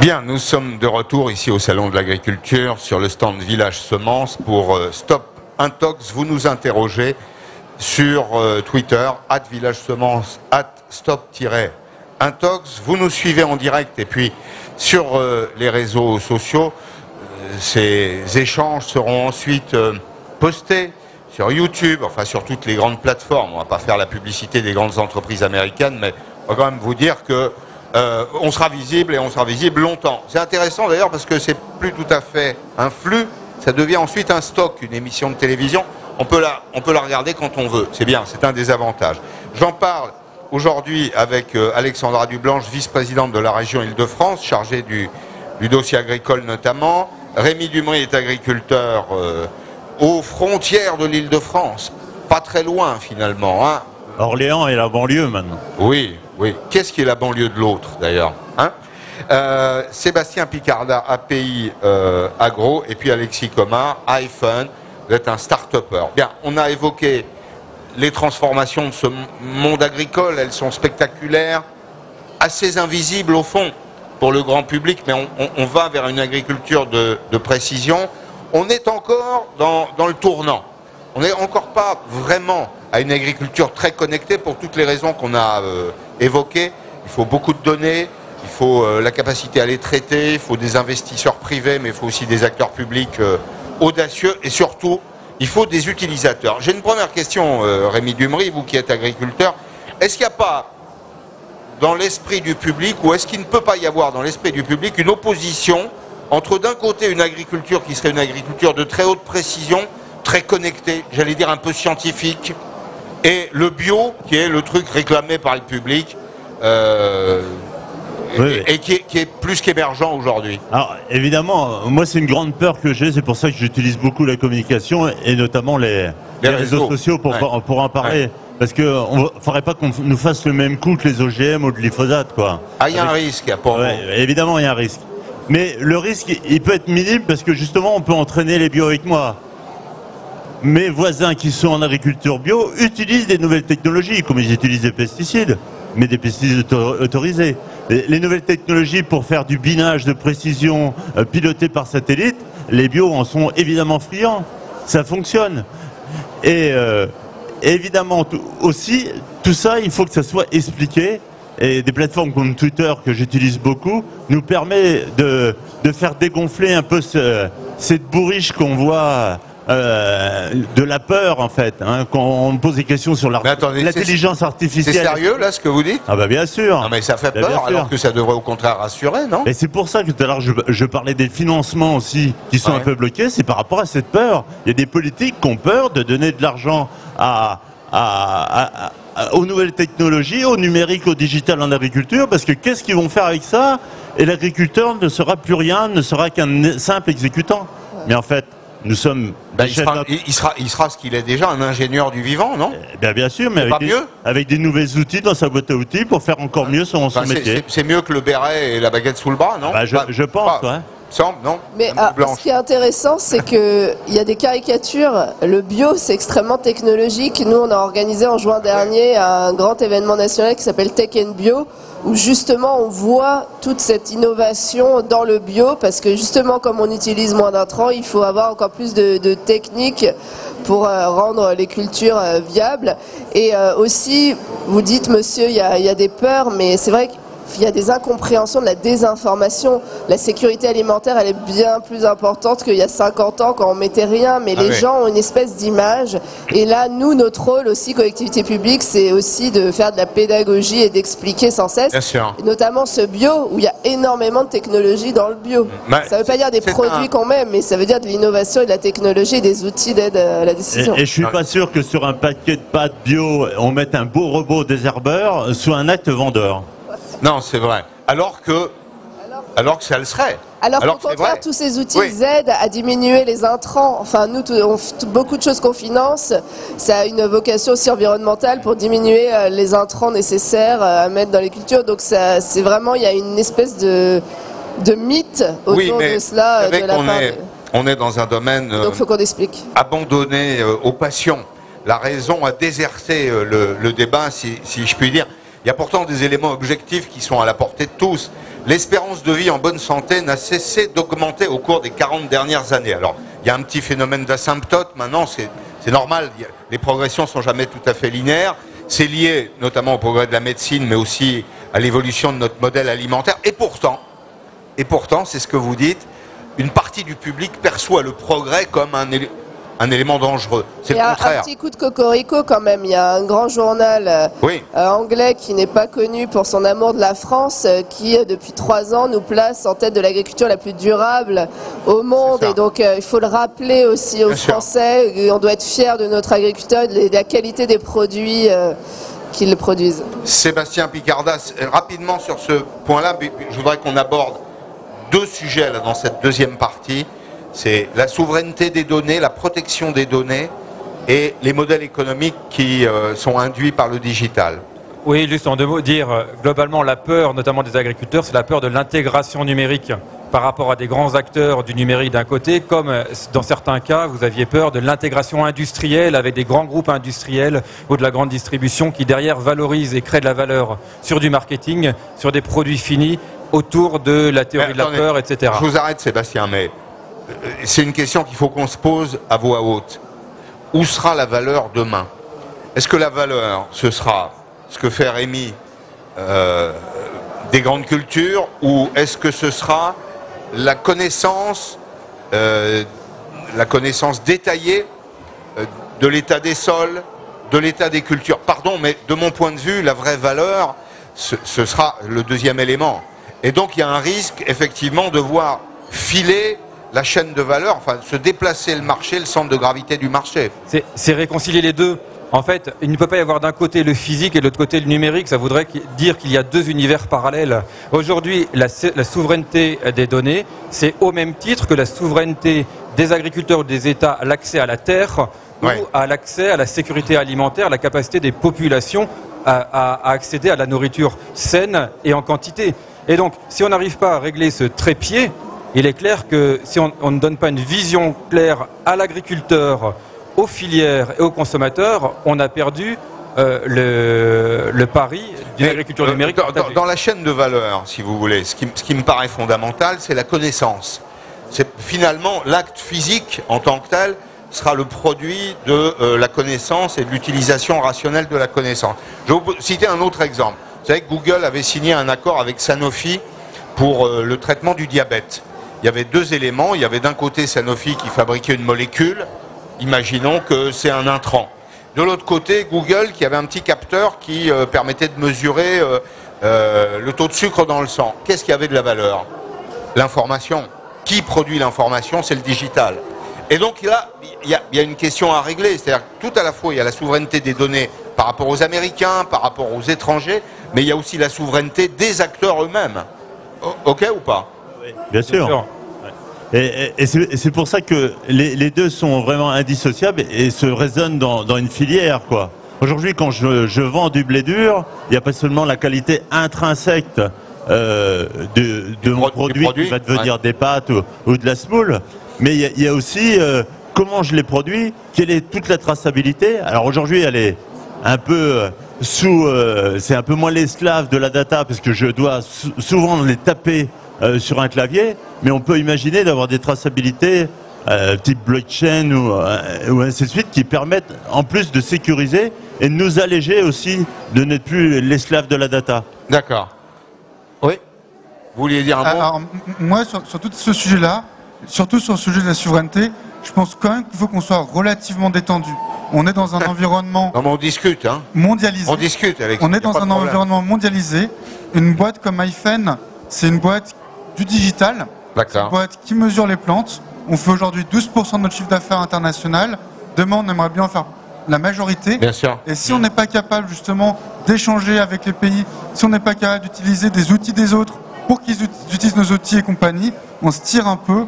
Bien, nous sommes de retour ici au Salon de l'Agriculture sur le stand Village Semences pour Stop Intox. Vous nous interrogez sur Twitter, @VillageSemences, @stop-intox. Vous nous suivez en direct et puis sur les réseaux sociaux. Ces échanges seront ensuite postés sur YouTube, enfin sur toutes les grandes plateformes. On ne va pas faire la publicité des grandes entreprises américaines, mais on va quand même vous dire que on sera visible et on sera visible longtemps. C'est intéressant d'ailleurs parce que c'est plus tout à fait un flux, ça devient ensuite un stock, une émission de télévision. On peut la regarder quand on veut. C'est bien, c'est un des avantages. J'en parle aujourd'hui avec Alexandra Dublanche, vice-présidente de la région Île-de-France, chargée du dossier agricole notamment. Rémi Dumry est agriculteur aux frontières de l'Île-de-France, pas très loin finalement, hein. Orléans est la banlieue maintenant. Oui, oui. Qu'est-ce qui est la banlieue de l'autre d'ailleurs, hein? Sébastien Picarda, API Agro, et puis Alexis Comard, iPhone, vous êtes un start-upper. Bien, on a évoqué les transformations de ce monde agricole, elles sont spectaculaires, assez invisibles au fond pour le grand public, mais on va vers une agriculture de précision. On est encore dans le tournant. On n'est encore pas vraiment à une agriculture très connectée pour toutes les raisons qu'on a évoquées. Il faut beaucoup de données, il faut la capacité à les traiter, il faut des investisseurs privés, mais il faut aussi des acteurs publics audacieux et surtout, il faut des utilisateurs. J'ai une première question, Rémi Dumry, vous qui êtes agriculteur. Est-ce qu'il n'y a pas dans l'esprit du public, ou est-ce qu'il ne peut pas y avoir dans l'esprit du public une opposition entre d'un côté une agriculture qui serait une agriculture de très haute précision, très connectée, j'allais dire un peu scientifique, et le bio qui est le truc réclamé par le public oui. et qui est plus qu'émergent aujourd'hui? Alors évidemment, moi c'est une grande peur que j'ai, c'est pour ça que j'utilise beaucoup la communication et notamment les réseaux sociaux pour en parler. Ouais. Parce qu'il ne faudrait pas qu'on nous fasse le même coup que les OGM ou le glyphosate, quoi. Ah, il y a un risque pour vous. Évidemment, il y a un risque. Mais le risque, il peut être minime parce que justement, on peut entraîner les bio avec moi. Mes voisins qui sont en agriculture bio utilisent des nouvelles technologies, comme ils utilisent des pesticides, mais des pesticides autorisés. Les nouvelles technologies pour faire du binage de précision piloté par satellite, les bio en sont évidemment friands. Ça fonctionne. Et évidemment, aussi, tout ça, il faut que ça soit expliqué. Et des plateformes comme Twitter, que j'utilise beaucoup, nous permet de faire dégonfler un peu cette bourriche qu'on voit de la peur, en fait. Hein, quand on pose des questions sur l'intelligence artificielle. C'est sérieux, là, ce que vous dites? Ah bah bien sûr. Non, mais ça fait peur, alors que ça devrait au contraire rassurer, non? Et c'est pour ça que tout à l'heure, je parlais des financements aussi, qui sont un peu bloqués. C'est par rapport à cette peur. Il y a des politiques qui ont peur de donner de l'argent aux nouvelles technologies, au numérique, au digital en agriculture, parce que qu'est-ce qu'ils vont faire avec ça? Et l'agriculteur ne sera plus rien, ne sera qu'un simple exécutant. Mais en fait, nous sommes... il sera ce qu'il est déjà, un ingénieur du vivant, non? Bien sûr, mais avec des nouveaux outils dans sa boîte à outils pour faire encore mieux son métier. C'est mieux que le béret et la baguette sous le bras, non? Je pense, ouais. Non. Mais ce qui est intéressant, c'est qu'il y a des caricatures. Le bio, c'est extrêmement technologique. Nous, on a organisé en juin dernier un grand événement national qui s'appelle Tech & Bio, où justement on voit toute cette innovation dans le bio, parce que justement, comme on utilise moins d'intrants, il faut avoir encore plus de techniques pour rendre les cultures viables. Et aussi, vous dites, monsieur, il y a des peurs, mais c'est vrai que il y a des incompréhensions, de la désinformation. La sécurité alimentaire, elle est bien plus importante qu'il y a 50 ans quand on mettait rien, mais les gens ont une espèce d'image. Et là, nous, notre rôle aussi, collectivité publique, c'est aussi de faire de la pédagogie et d'expliquer sans cesse. Bien sûr. Et notamment ce bio, où il y a énormément de technologie dans le bio. Ça ne veut pas dire des produits qu'on met, mais ça veut dire de l'innovation et de la technologie et des outils d'aide à la décision. Et je suis pas sûr que sur un paquet de pâtes bio, on mette un beau robot désherbeur soit un acte vendeur. Non, c'est vrai. Alors que ça le serait. Alors qu'au contraire, tous ces outils aident à diminuer les intrants. Enfin, nous, beaucoup de choses qu'on finance, ça a une vocation aussi environnementale pour diminuer les intrants nécessaires à mettre dans les cultures. Donc, c'est vraiment, il y a une espèce de mythe autour de cela. On est dans un domaine donc, faut qu'on explique. Abandonné aux passions. La raison a déserté le débat, si je puis dire. Il y a pourtant des éléments objectifs qui sont à la portée de tous. L'espérance de vie en bonne santé n'a cessé d'augmenter au cours des 40 dernières années. Alors, il y a un petit phénomène d'asymptote, maintenant, c'est normal, les progressions ne sont jamais tout à fait linéaires. C'est lié notamment au progrès de la médecine, mais aussi à l'évolution de notre modèle alimentaire. Et pourtant, c'est ce que vous dites, une partie du public perçoit le progrès comme un élément dangereux. C'est le contraire. Un petit coup de cocorico quand même. Il y a un grand journal anglais qui n'est pas connu pour son amour de la France, qui depuis 3 ans nous place en tête de l'agriculture la plus durable au monde. Et donc il faut le rappeler aussi aux Français. On doit être fiers de notre agriculteur, de la qualité des produits qu'ils produisent. Sébastien Picardas, rapidement sur ce point-là, je voudrais qu'on aborde 2 sujets là, dans cette deuxième partie. C'est la souveraineté des données, la protection des données et les modèles économiques qui sont induits par le digital. Oui, juste en 2 mots, dire globalement la peur, notamment des agriculteurs, c'est la peur de l'intégration numérique par rapport à des grands acteurs du numérique d'un côté, comme dans certains cas, vous aviez peur de l'intégration industrielle avec des grands groupes industriels ou de la grande distribution qui derrière valorisent et créent de la valeur sur du marketing, sur des produits finis, autour de la théorie de la peur, etc. Je vous arrête Sébastien, mais c'est une question qu'il faut qu'on se pose à voix haute. Où sera la valeur demain? Est-ce que la valeur, ce sera ce que fait Rémi des grandes cultures, ou est-ce que ce sera la connaissance détaillée de l'état des sols, de l'état des cultures? Pardon, mais de mon point de vue, la vraie valeur, ce sera le deuxième élément. Et donc il y a un risque, effectivement, de voir filer la chaîne de valeur, enfin se déplacer le marché, le centre de gravité du marché. C'est réconcilier les deux. En fait, il ne peut pas y avoir d'un côté le physique et de l'autre côté le numérique. Ça voudrait dire qu'il y a 2 univers parallèles. Aujourd'hui, la souveraineté des données, c'est au même titre que la souveraineté des agriculteurs ou des États à l'accès à la terre ou à l'accès à la sécurité alimentaire, la capacité des populations à accéder à la nourriture saine et en quantité. Et donc, si on n'arrive pas à régler ce trépied, il est clair que si on ne donne pas une vision claire à l'agriculteur, aux filières et aux consommateurs, on a perdu le pari d'une agriculture numérique. Dans la chaîne de valeur, si vous voulez, ce qui me paraît fondamental, c'est la connaissance. C'est finalement l'acte physique en tant que tel sera le produit de la connaissance et de l'utilisation rationnelle de la connaissance. Je vais vous citer un autre exemple. Vous savez que Google avait signé un accord avec Sanofi pour le traitement du diabète. Il y avait 2 éléments. Il y avait d'un côté Sanofi qui fabriquait une molécule. Imaginons que c'est un intrant. De l'autre côté, Google qui avait un petit capteur qui permettait de mesurer le taux de sucre dans le sang. Qu'est-ce qui avait de la valeur? L'information. Qui produit l'information? C'est le digital. Et donc là, il y a une question à régler. C'est-à-dire que tout à la fois, il y a la souveraineté des données par rapport aux Américains, par rapport aux étrangers, mais il y a aussi la souveraineté des acteurs eux-mêmes. OK ou pas? Oui, bien sûr. Et c'est pour ça que les 2 sont vraiment indissociables et se résonnent dans une filière, quoi. Aujourd'hui, quand je vends du blé dur, il n'y a pas seulement la qualité intrinsèque de mon produit qui va devenir des pâtes ou de la semoule, mais il y a aussi comment je les produis, quelle est toute la traçabilité. Alors aujourd'hui, elle est un peu c'est un peu moins l'esclave de la data parce que je dois souvent les taper sur un clavier, mais on peut imaginer d'avoir des traçabilités type blockchain ou ainsi de suite qui permettent en plus de sécuriser et de nous alléger aussi de n'être plus l'esclave de la data. D'accord. Oui. Vous vouliez dire un mot? Alors, moi, sur tout ce sujet-là, surtout sur le sujet de la souveraineté, je pense quand même qu'il faut qu'on soit relativement détendu. On est dans un environnement non, mais on discute, hein. Mondialisé. On discute avec. On est dans un environnement mondialisé. Une boîte comme iPhone, c'est une boîte du digital. C'est une boîte qui mesure les plantes. On fait aujourd'hui 12% de notre chiffre d'affaires international. Demain, on aimerait bien en faire la majorité. Bien sûr. Et si on n'est pas capable justement d'échanger avec les pays, si on n'est pas capable d'utiliser des outils des autres pour qu'ils utilisent nos outils et compagnie, on se tire un peu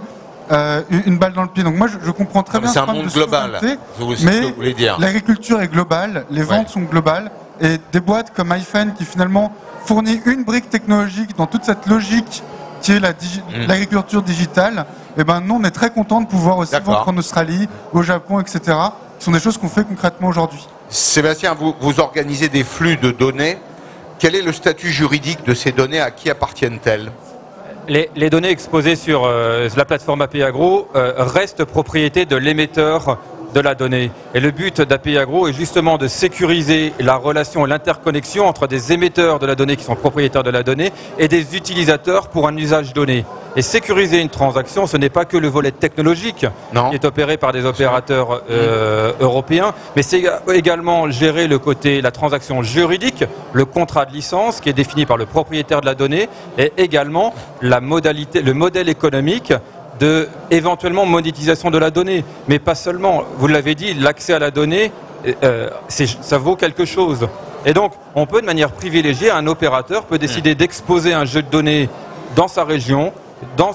une balle dans le pied. Donc moi, je comprends très bien ce problème de souveraineté, mais l'agriculture est globale, les ventes sont globales, et des boîtes comme iPhone qui finalement fournit une brique technologique dans toute cette logique qui est l'agriculture digitale, et ben nous on est très contents de pouvoir aussi vendre en Australie, au Japon, etc. Ce sont des choses qu'on fait concrètement aujourd'hui. Sébastien, vous organisez des flux de données quel est le statut juridique de ces données? À qui appartiennent-elles? Les données exposées sur la plateforme API Agro restent propriété de l'émetteur de la donnée. Et le but d'API Agro est justement de sécuriser la relation et l'interconnexion entre des émetteurs de la donnée qui sont propriétaires de la donnée et des utilisateurs pour un usage donné. Et sécuriser une transaction, ce n'est pas que le volet technologique qui est opéré par des opérateurs européens, mais c'est également gérer le côté, la transaction juridique, le contrat de licence qui est défini par le propriétaire de la donnée et également la modalité, le modèle économique de éventuellement monétisation de la donnée. Mais pas seulement, vous l'avez dit, l'accès à la donnée, ça vaut quelque chose. Et donc, on peut de manière privilégiée, un opérateur peut décider d'exposer un jeu de données dans sa région,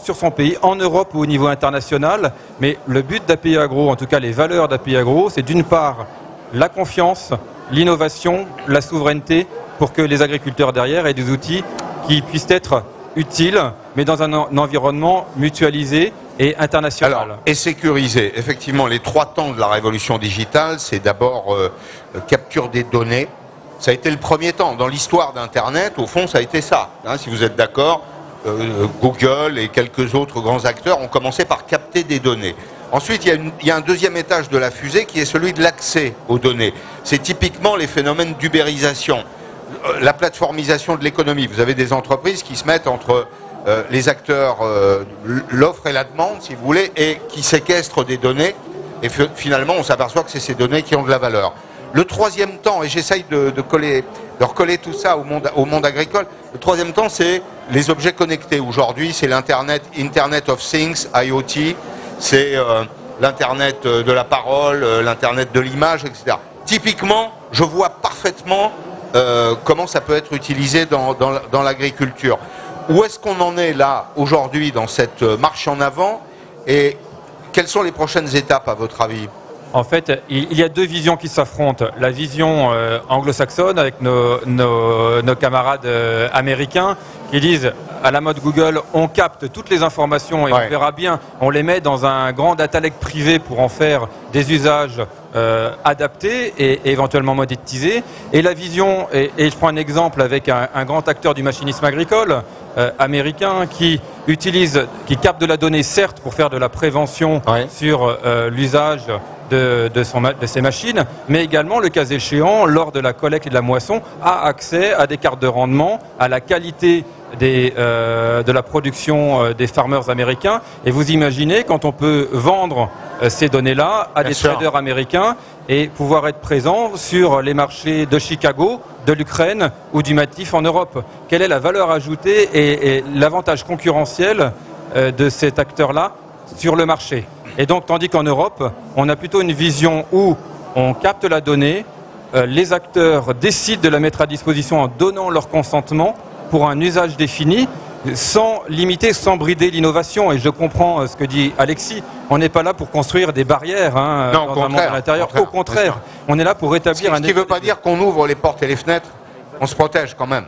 sur son pays, en Europe ou au niveau international. Mais le but d'API Agro, en tout cas les valeurs d'API Agro, c'est d'une part la confiance, l'innovation, la souveraineté, pour que les agriculteurs derrière aient des outils qui puissent être utiles, mais dans un environnement mutualisé et international. Alors, et sécurisé. Effectivement, les 3 temps de la révolution digitale, c'est d'abord capture des données. Ça a été le premier temps. Dans l'histoire d'Internet, au fond, ça a été ça. Hein, si vous êtes d'accord, Google et quelques autres grands acteurs ont commencé par capter des données. Ensuite, il y a un deuxième étage de la fusée qui est celui de l'accès aux données. C'est typiquement les phénomènes d'ubérisation, la plateformisation de l'économie. Vous avez des entreprises qui se mettent entre les acteurs, l'offre et la demande, si vous voulez, et qui séquestrent des données. Et finalement, on s'aperçoit que c'est ces données qui ont de la valeur. Le troisième temps, et j'essaye de recoller tout ça au monde agricole, le troisième temps, c'est les objets connectés. Aujourd'hui, c'est l'Internet, Internet of Things, IoT, c'est l'Internet de la parole, l'Internet de l'image, etc. Typiquement, je vois parfaitement comment ça peut être utilisé dans l'agriculture. Où est-ce qu'on en est là, aujourd'hui, dans cette marche en avant, et quelles sont les prochaines étapes, à votre avis ? En fait, il y a 2 visions qui s'affrontent. La vision anglo-saxonne avec nos camarades américains qui disent, à la mode Google, on capte toutes les informations et on verra bien, on les met dans un grand data lake privé pour en faire des usages adaptés et éventuellement monétisés. Et la vision, et je prends un exemple avec un grand acteur du machinisme agricole américain qui capte de la donnée, certes, pour faire de la prévention sur l'usage de ces machines, mais également, le cas échéant, lors de la collecte et de la moisson, a accès à des cartes de rendement, à la qualité de la production des farmers américains. Et vous imaginez, quand on peut vendre ces données-là à des traders américains et pouvoir être présent sur les marchés de Chicago, de l'Ukraine ou du Matif en Europe. Quelle est la valeur ajoutée et l'avantage concurrentiel de cet acteur-là sur le marché? Et donc, tandis qu'en Europe, on a plutôt une vision où on capte la donnée, les acteurs décident de la mettre à disposition en donnant leur consentement pour un usage défini, sans limiter, sans brider l'innovation. Et je comprends ce que dit Alexis, on n'est pas là pour construire des barrières dans un monde à l'intérieur. Au contraire, on est là pour rétablir Ce qui ne veut pas dire qu'on ouvre les portes et les fenêtres, on se protège quand même.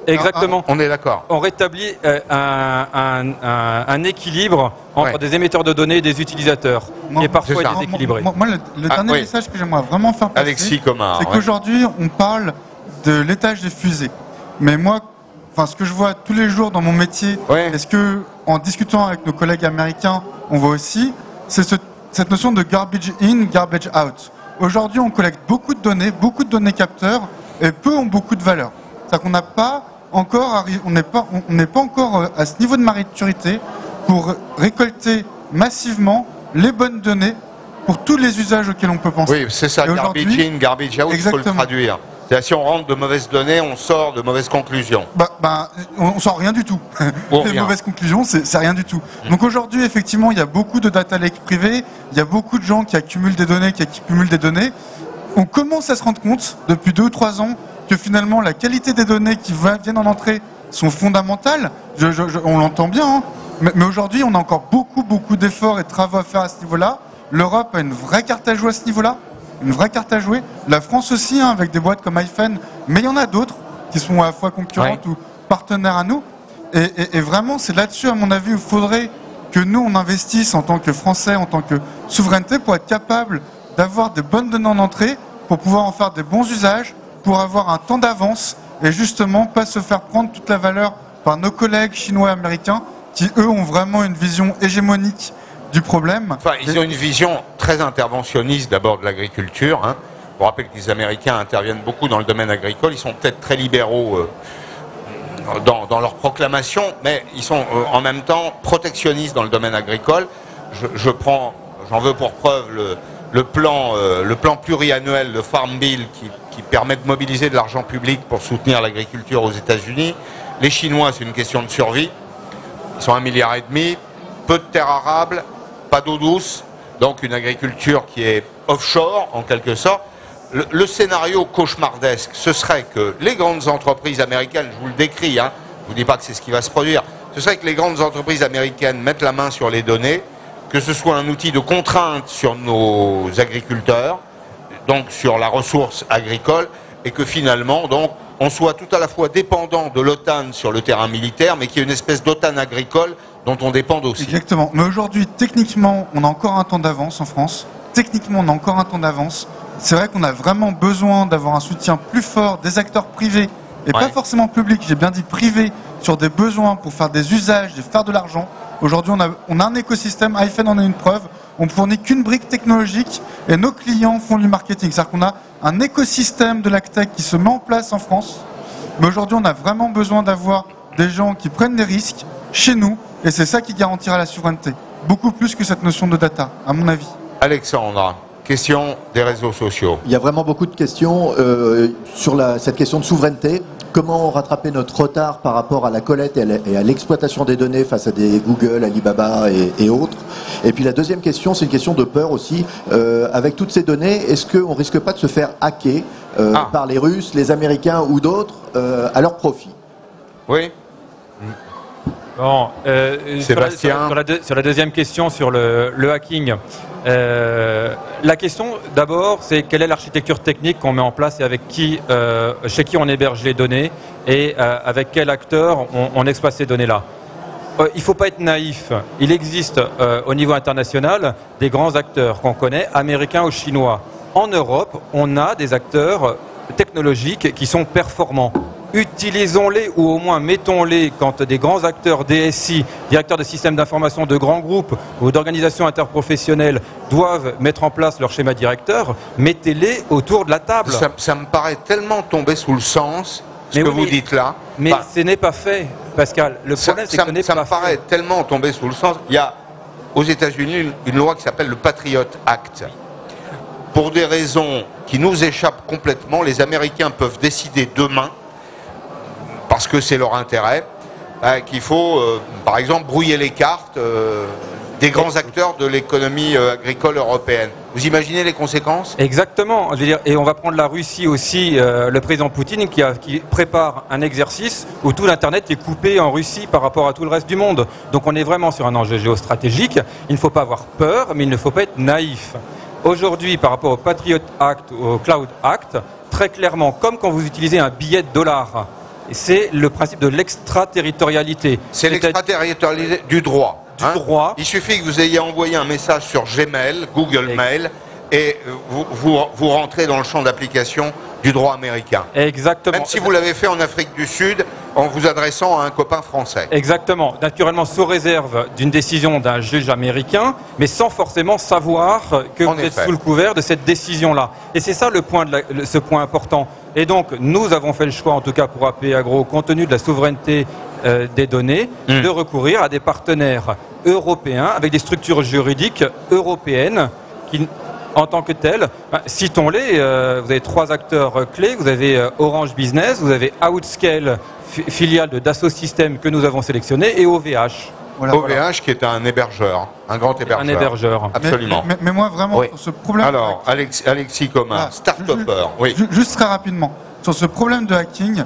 Exactement. On est d'accord. On rétablit un équilibre entre des émetteurs de données et des utilisateurs, qui est parfois déséquilibré. Moi, le dernier message que j'aimerais vraiment faire passer, c'est qu'aujourd'hui, on parle de l'étage des fusées. Mais moi, ce que je vois tous les jours dans mon métier, est-ce que, en discutant avec nos collègues américains, on voit aussi, c'est cette notion de garbage in, garbage out. Aujourd'hui, on collecte beaucoup de données capteurs, et peu ont beaucoup de valeur. C'est-à-dire qu'on n'a pas encore on n'est pas encore à ce niveau de maturité pour récolter massivement les bonnes données pour tous les usages auxquels on peut penser. Oui, c'est ça, garbage in, garbage out, il faut le traduire. Si on rentre de mauvaises données, on sort de mauvaises conclusions. On sort rien du tout. Les mauvaises conclusions, c'est rien du tout. Donc aujourd'hui, effectivement, il y a beaucoup de data lake privés, il y a beaucoup de gens qui accumulent des données, On commence à se rendre compte, depuis 2 ou 3 ans, que finalement, la qualité des données qui viennent en entrée sont fondamentales. On l'entend bien, hein. Mais aujourd'hui, on a encore beaucoup d'efforts et de travaux à faire à ce niveau-là. L'Europe a une vraie carte à jouer à ce niveau-là. La France aussi, hein, avec des boîtes comme iPhone, mais il y en a d'autres qui sont à la fois concurrentes ou partenaires à nous. Et vraiment, c'est là-dessus, à mon avis, où il faudrait que nous, on investisse en tant que Français, en tant que souveraineté, pour être capable d'avoir des bonnes données en entrée, pour pouvoir en faire des bons usages pour avoir un temps d'avance et justement pas se faire prendre toute la valeur par nos collègues chinois et américains qui, eux, ont vraiment une vision hégémonique du problème. Enfin, ils ont une vision très interventionniste d'abord de l'agriculture. Hein. Je vous rappelle que les Américains interviennent beaucoup dans le domaine agricole. Ils sont peut-être très libéraux dans leurs proclamations, mais ils sont en même temps protectionnistes dans le domaine agricole. J'en veux pour preuve le plan pluriannuel, le Farm Bill, qui permet de mobiliser de l'argent public pour soutenir l'agriculture aux États-Unis. Les Chinois, c'est une question de survie. Ils sont 1,5 milliard, peu de terres arables, pas d'eau douce, donc une agriculture qui est offshore en quelque sorte. Le scénario cauchemardesque, ce serait que les grandes entreprises américaines, je vous le décris, hein, je ne vous dis pas que c'est ce qui va se produire, ce serait que les grandes entreprises américaines mettent la main sur les données, que ce soit un outil de contrainte sur nos agriculteurs, donc sur la ressource agricole, et que finalement, donc, on soit tout à la fois dépendant de l'OTAN sur le terrain militaire, mais qu'il y ait une espèce d'OTAN agricole dont on dépend aussi. Exactement. Mais aujourd'hui, techniquement, on a encore un temps d'avance en France. Techniquement, on a encore un temps d'avance. C'est vrai qu'on a vraiment besoin d'avoir un soutien plus fort des acteurs privés, et pas forcément publics, j'ai bien dit privés, sur des besoins pour faire des usages, de faire de l'argent. Aujourd'hui, on a un écosystème, iPhone en est une preuve, on ne fournit qu'une brique technologique et nos clients font du marketing. C'est-à-dire qu'on a un écosystème de l'agtech qui se met en place en France, mais aujourd'hui, on a vraiment besoin d'avoir des gens qui prennent des risques chez nous, et c'est ça qui garantira la souveraineté. Beaucoup plus que cette notion de data, à mon avis. Alexandra, question des réseaux sociaux. Il y a vraiment beaucoup de questions sur cette question de souveraineté. Comment rattraper notre retard par rapport à la collecte et à l'exploitation des données face à des Google, Alibaba et autres. Et puis la deuxième question, c'est une question de peur aussi. Avec toutes ces données, est-ce qu'on risque pas de se faire hacker par les Russes, les Américains ou d'autres à leur profit? Oui. Bon, Sébastien. sur la deuxième question sur le hacking, la question d'abord c'est quelle est l'architecture technique qu'on met en place et avec qui, chez qui on héberge les données et avec quel acteur on exploite ces données-là. Il ne faut pas être naïf. Il existe au niveau international des grands acteurs qu'on connaît, américains ou chinois. En Europe, on a des acteurs technologiques qui sont performants. Utilisons-les ou au moins mettons-les quand des grands acteurs DSI, directeurs de systèmes d'information de grands groupes ou d'organisations interprofessionnelles doivent mettre en place leur schéma directeur, mettez-les autour de la table. Ça me paraît tellement tomber sous le sens ce que vous dites là. Mais ce n'est pas fait, Pascal. Le problème, c'est que ce n'est pas fait. Ça me paraît tellement tomber sous le sens. Il y a aux États-Unis une loi qui s'appelle le Patriot Act. Pour des raisons qui nous échappent complètement, les Américains peuvent décider demain, parce que c'est leur intérêt, qu'il faut, par exemple, brouiller les cartes des grands acteurs de l'économie agricole européenne. Vous imaginez les conséquences? Exactement. Je veux dire, et on va prendre la Russie aussi, le président Poutine qui prépare un exercice où tout l'Internet est coupé en Russie par rapport à tout le reste du monde. Donc on est vraiment sur un enjeu géostratégique. Il ne faut pas avoir peur, mais il ne faut pas être naïf. Aujourd'hui, par rapport au Patriot Act, au Cloud Act, très clairement, comme quand vous utilisez un billet de dollar, c'est le principe de l'extraterritorialité. C'est l'extraterritorialité du droit. Droit. Il suffit que vous ayez envoyé un message sur Gmail, Google Mail, et vous rentrez dans le champ d'application du droit américain. Exactement. Même si vous l'avez fait en Afrique du Sud, en vous adressant à un copain français. Exactement. Naturellement, sous réserve d'une décision d'un juge américain, mais sans forcément savoir que vous êtes sous le couvert de cette décision-là. Et c'est ça le point ce point important. Et donc, nous avons fait le choix, en tout cas pour AP Agro, compte tenu de la souveraineté des données, de recourir à des partenaires européens avec des structures juridiques européennes qui, en tant que telles, citons-les, vous avez 3 acteurs clés, vous avez Orange Business, vous avez Outscale, filiale de Dassault Systèmes que nous avons sélectionné, et OVH. OVH qui est un hébergeur, un grand hébergeur. Un hébergeur. Absolument. Mais moi vraiment, sur ce problème... Alors, Alexis Comin, start-upper. Oui. Juste très rapidement, sur ce problème de hacking,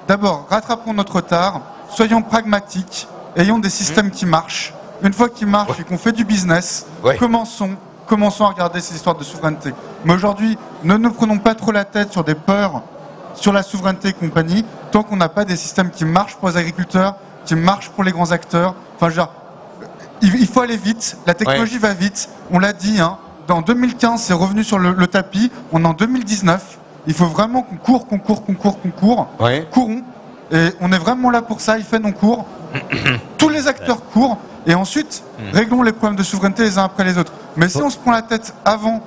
d'abord, rattrapons notre retard, soyons pragmatiques, ayons des systèmes qui marchent. Une fois qu'ils marchent et qu'on fait du business, commençons à regarder ces histoires de souveraineté. Mais aujourd'hui, ne nous prenons pas trop la tête sur des peurs, sur la souveraineté et compagnie, tant qu'on n'a pas des systèmes qui marchent pour les agriculteurs, qui marchent pour les grands acteurs. Enfin, il faut aller vite, la technologie va vite, on l'a dit, dans 2015 c'est revenu sur le tapis, on est en 2019, Il faut vraiment qu'on court. Ouais. Courons. Et on est vraiment là pour ça. iPhone, on court. Tous les acteurs courent. Et ensuite, réglons les problèmes de souveraineté les uns après les autres. Mais si on se prend la tête avant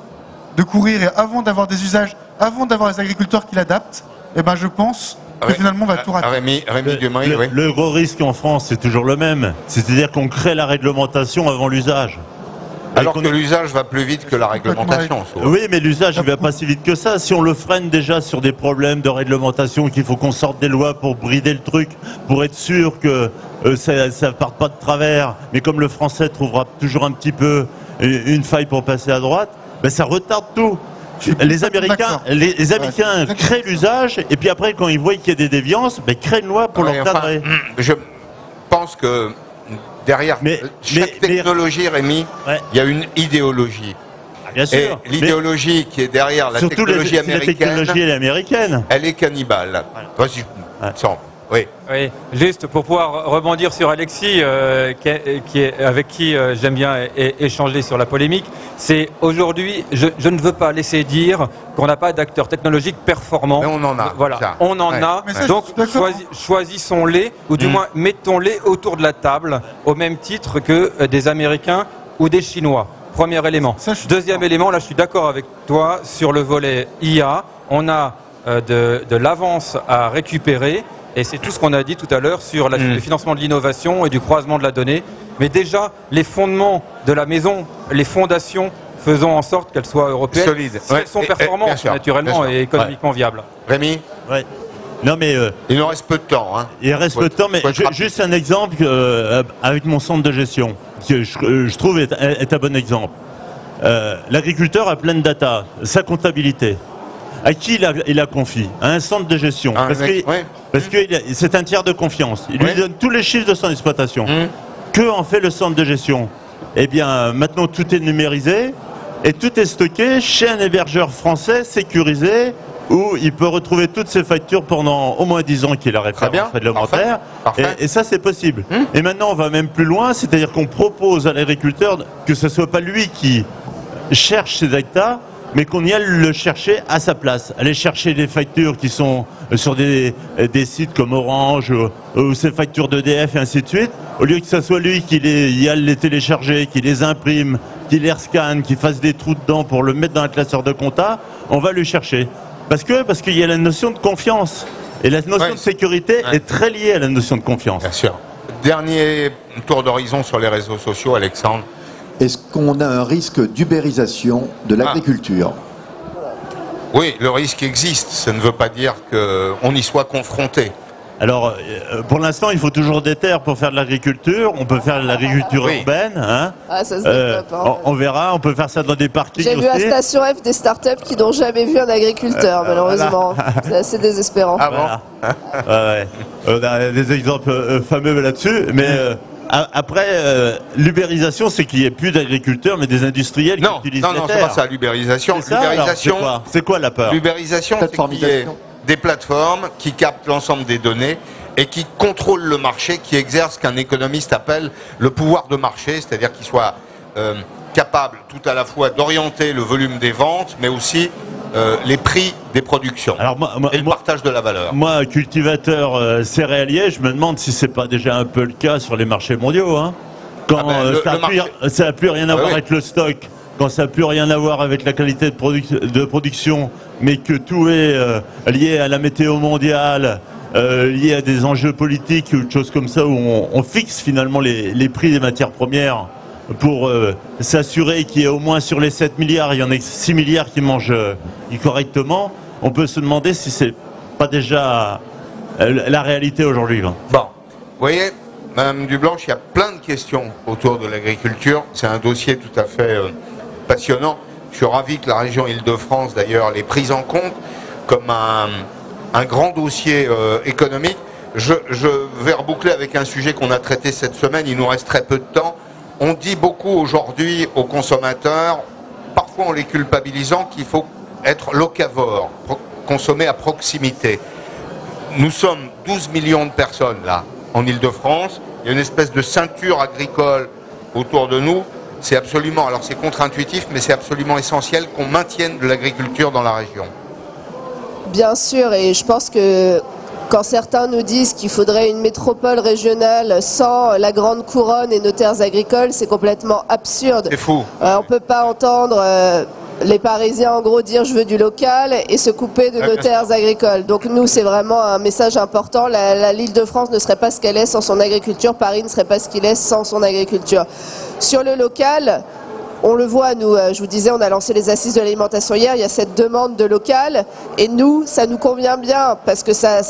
de courir et avant d'avoir des usages, avant d'avoir les agriculteurs qui l'adaptent, eh ben je pense que finalement on va tout rater. Rémi Dumery, oui. Le gros risque en France, c'est toujours le même. C'est-à-dire qu'on crée la réglementation avant l'usage. Alors que l'usage va plus vite que la réglementation. Oui, mais l'usage, il va pas si vite que ça. Si on le freine déjà sur des problèmes de réglementation, qu'il faut qu'on sorte des lois pour brider le truc, pour être sûr que ça ne parte pas de travers, mais comme le français trouvera toujours un petit peu une faille pour passer à droite, ben ça retarde tout. Les Américains créent l'usage, et puis après, quand ils voient qu'il y a des déviances, ben, créent une loi pour l'encadrer. Je pense que derrière chaque technologie, Rémi, il y a une idéologie. Bien sûr. Et l'idéologie qui est derrière la technologie américaine, elle est cannibale. Vas-y, oui. Oui, juste pour pouvoir rebondir sur Alexis, avec qui j'aime bien échanger sur la polémique, c'est aujourd'hui, je ne veux pas laisser dire qu'on n'a pas d'acteurs technologiques performants. Mais on en a. Voilà, on en a. Donc choisissons-les, ou du moins mettons-les autour de la table, au même titre que des Américains ou des Chinois. Premier élément. Deuxième élément, là je suis d'accord avec toi sur le volet IA. On a de l'avance à récupérer. Et c'est tout ce qu'on a dit tout à l'heure sur le financement de l'innovation et du croisement de la donnée. Mais déjà, les fondements de la maison, les fondations, faisons en sorte qu'elles soient européennes, solides, si elles sont performantes, naturellement, et économiquement viables. Rémi ? Ouais. Non, mais il nous reste peu de temps. Hein. Il reste peu de temps, mais juste un exemple avec mon centre de gestion, que je trouve est un bon exemple. L'agriculteur a plein de data, sa comptabilité. À qui il la confie? À un centre de gestion. Parce que c'est un tiers de confiance. Il lui donne tous les chiffres de son exploitation. Que en fait le centre de gestion? Eh bien, maintenant tout est numérisé et tout est stocké chez un hébergeur français sécurisé où il peut retrouver toutes ses factures pendant au moins 10 ans qu'il a référence réglementaire. Et ça, c'est possible. Et maintenant, on va même plus loin, c'est-à-dire qu'on propose à l'agriculteur que ce ne soit pas lui qui cherche ses hectares, mais qu'on y aille le chercher à sa place. Aller chercher des factures qui sont sur des sites comme Orange ou ces factures d'EDF et ainsi de suite, au lieu que ce soit lui qui y aille les télécharger, qui les imprime, qui les rescanne, qui fasse des trous dedans pour le mettre dans un classeur de compta, on va le chercher. Parce qu'il y a la notion de confiance. Et la notion de sécurité est très liée à la notion de confiance. Bien sûr. Dernier tour d'horizon sur les réseaux sociaux, Alexandre. Est-ce qu'on a un risque d'ubérisation de l'agriculture? Oui, le risque existe. Ça ne veut pas dire qu'on y soit confronté. Alors, pour l'instant, il faut toujours des terres pour faire de l'agriculture. On peut faire de l'agriculture urbaine. Hein. Ah, ça se développe. On verra, on peut faire ça dans des parkings aussi. J'ai vu à Station F des startups qui n'ont jamais vu un agriculteur, malheureusement. Voilà. C'est assez désespérant. Ah bon? On a des exemples fameux là-dessus, mais... Après, l'ubérisation, c'est qu'il n'y ait plus d'agriculteurs, mais des industriels qui utilisent les terres. Non, c'est pas ça, l'ubérisation. C'est quoi la peur? L'ubérisation, c'est qu'il y ait des plateformes qui captent l'ensemble des données et qui contrôlent le marché, qui exercent ce qu'un économiste appelle le pouvoir de marché, c'est-à-dire qu'ils soient capables tout à la fois d'orienter le volume des ventes, mais aussi les prix des productions et le partage de la valeur. Moi, cultivateur céréalier, je me demande si c'est pas déjà un peu le cas sur les marchés mondiaux. Hein. Quand ça n'a plus rien à voir avec le stock, quand ça n'a plus rien à voir avec la qualité de production, mais que tout est lié à la météo mondiale, lié à des enjeux politiques ou des choses comme ça, où on fixe finalement les prix des matières premières pour s'assurer qu'il y ait au moins sur les 7 milliards, il y en a 6 milliards qui mangent correctement, on peut se demander si c'est pas déjà la réalité aujourd'hui. Bon, vous voyez, Madame Dublanche, il y a plein de questions autour de l'agriculture. C'est un dossier tout à fait passionnant. Je suis ravi que la région Île-de-France, d'ailleurs, l'ait prise en compte comme un grand dossier économique. Je vais reboucler avec un sujet qu'on a traité cette semaine. Il nous reste très peu de temps. On dit beaucoup aujourd'hui aux consommateurs, parfois en les culpabilisant, qu'il faut être locavore, consommer à proximité. Nous sommes 12 millions de personnes là, en Île-de-France. Il y a une espèce de ceinture agricole autour de nous. C'est absolument, alors c'est contre-intuitif, mais c'est absolument essentiel qu'on maintienne de l'agriculture dans la région. bien sûr, et je pense que quand certains nous disent qu'il faudrait une métropole régionale sans la grande couronne et nos terres agricoles, c'est complètement absurde. C'est fou. On ne peut pas entendre les Parisiens en gros dire je veux du local et se couper de nos terres agricoles. Donc nous, c'est vraiment un message important. L'Île-de-France ne serait pas ce qu'elle est sans son agriculture. Paris ne serait pas ce qu'il est sans son agriculture. Sur le local, on le voit, nous, je vous disais, on a lancé les assises de l'alimentation hier, il y a cette demande de local, et nous, ça nous convient bien, parce que ça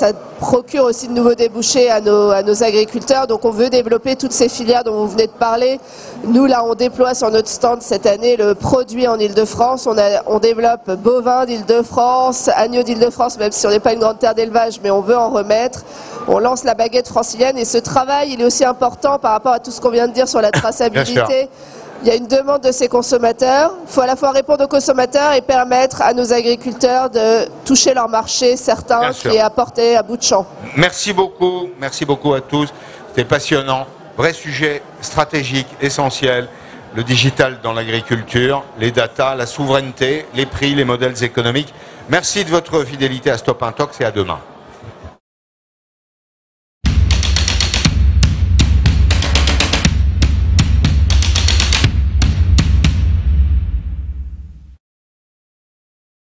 procure aussi de nouveaux débouchés à nos agriculteurs, donc on veut développer toutes ces filières dont vous venez de parler. Nous, là, on déploie sur notre stand cette année le produit en Île-de-France, on développe bovin d'Île-de-France, agneau d'Île-de-France, même si on n'est pas une grande terre d'élevage, mais on veut en remettre. On lance la baguette francilienne, et ce travail, il est aussi important par rapport à tout ce qu'on vient de dire sur la traçabilité. Il y a une demande de ces consommateurs. Il faut à la fois répondre aux consommateurs et permettre à nos agriculteurs de toucher leur marché, certains qui est à portée à bout de champ. Merci beaucoup à tous. C'était passionnant. Vrai sujet stratégique, essentiel. Le digital dans l'agriculture, les datas, la souveraineté, les prix, les modèles économiques. Merci de votre fidélité à Stop Intox et à demain.